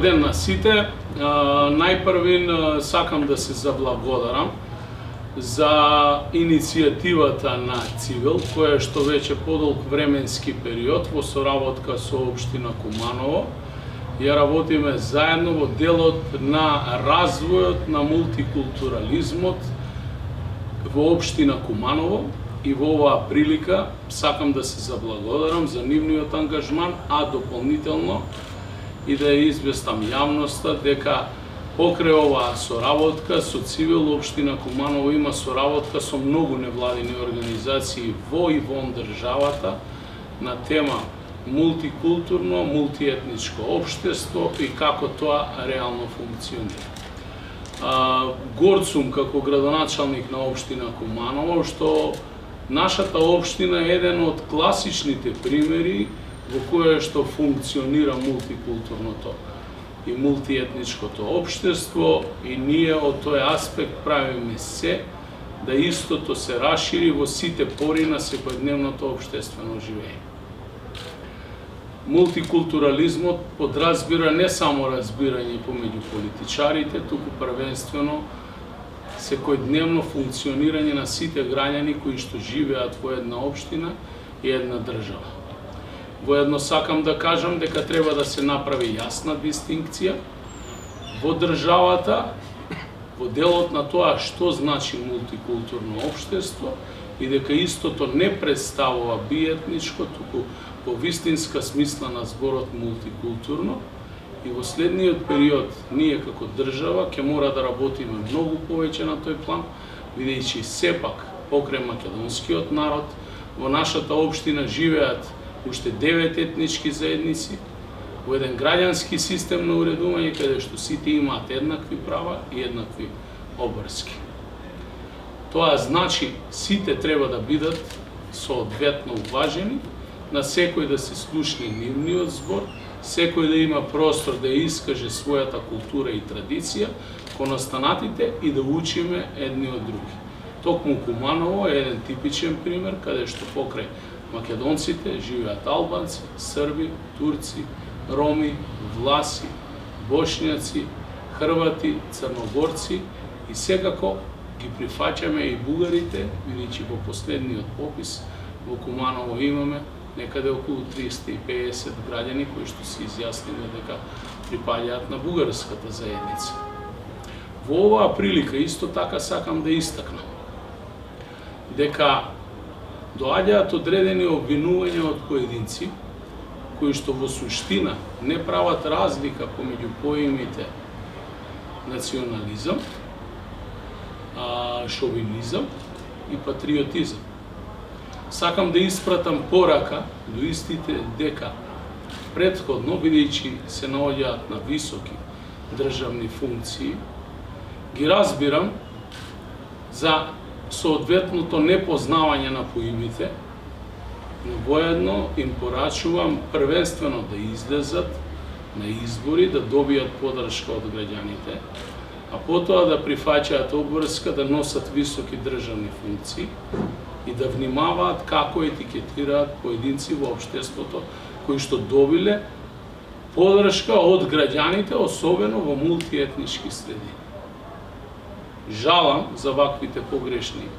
Добар ден на сите. Најпрвин сакам да се заблагодарам за иницијативата на Цивел, која што веќе подолг временски период во соработка со општина Куманово ја работиме заедно во делот на развојот на мултикултурализмот во општина Куманово. И во оваа прилика сакам да се заблагодарам за нивниот ангажман, а дополнително и да ја известам јавноста дека покрај оваа соработка со Цивел, општина Куманово има соработка со многу невладини организации во и вон државата на тема мултикултурно, мултиетничко општество и како тоа реално функционира. Горд сум како градоначалник на општина Куманово што нашата општина е еден од класичните примери во кое што функционира мултикултурното и мултиетничкото општество, и ние од тој аспект правиме се да истото се расшири во сите пори на секојдневното општествено живење. Мултикултурализмот подразбира не само разбирање помеѓу политичарите, туку првенствено секојдневно функционирање на сите граѓани кои што живеат во една општина и една држава. Воедно сакам да кажам дека треба да се направи јасна дистинкција во државата, во делот на тоа што значи мултикултурно општество и дека истото не представува биетничко, туку по вистинска смисла на зборот мултикултурно. И во следниот период ние како држава ќе мора да работиме многу повеќе на тој план, бидејќи сепак покрај македонскиот народ во нашата општина живеат уште 9 етнички заедници во еден граѓански систем на уредување каде што сите имаат еднакви права и еднакви обврски. Тоа значи сите треба да бидат соодветно уважени, на секој да се слушне нивниот збор, секој да има простор да искаже својата култура и традиција кон останатите и да учиме едни од други. Токму Куманово е еден типичен пример каде што покрај македонците живеат албанци, срби, турци, роми, власи, бошњаци, хрвати, црногорци и секако ги прифаќаме и бугарите, бидејќи во последниот попис во Куманово имаме некаде околу 350 граѓани кои што се изјасниле дека припаѓаат на бугарската заедница. Во оваа прилика исто така сакам да истакнам дека доаѓаат одредени обвинувања од поединци кои што во суштина не прават разлика помеѓу поимите национализам, шовинизам и патриотизам. Сакам да испратам порака до истите дека претходно, бидејќи се наоѓаат на високи државни функции, ги разбирам за соодветното непознавање на поимите, но воедно им порачувам првенствено да излезат на избори, да добијат подршка од граѓаните, а потоа да прифаќаат обврска да носат високи државни функции и да внимаваат како етикетираат поединци во општеството кои што добиле подршка од граѓаните, особено во мултиетнички средини. Жалам за ваквите погрешни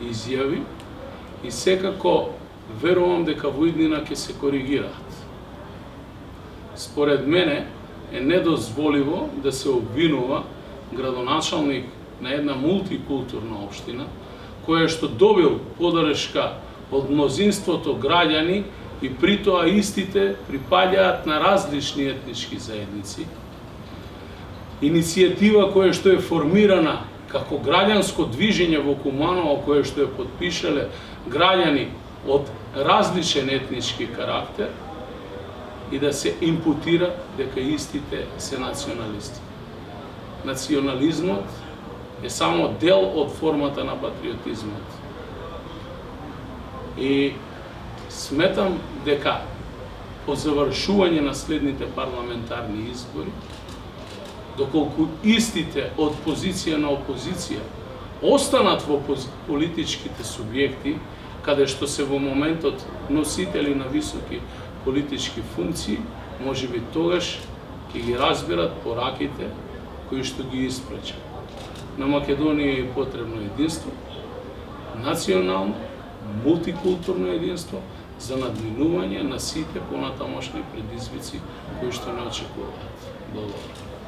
изјави и секако верувам дека во иднина ќе се коригираат. Според мене е недозволиво да се обвинува градоначалник на една мултикултурна општина која што добил подршка од мнозинството граѓани и притоа истите припаѓаат на различни етнички заедници. Иницијатива која што е формирана како граѓанско движење во Куманово, кое што е подпишале граѓани од различен етнички карактер, и да се импутира дека истите се националисти. Национализмот е само дел од формата на патриотизмот. И сметам дека по завршување на следните парламентарни избори, доколку истите од позиција на опозиција останат во политичките субјекти, каде што се во моментот носители на високи политички функции, можеби тогаш ќе ги разберат пораките кои што ги испрача. На Македонија е потребно единство, национално, мултикултурно единство за надминување на сите понатамошни предизвици кои што не очекуваат. Благодарам.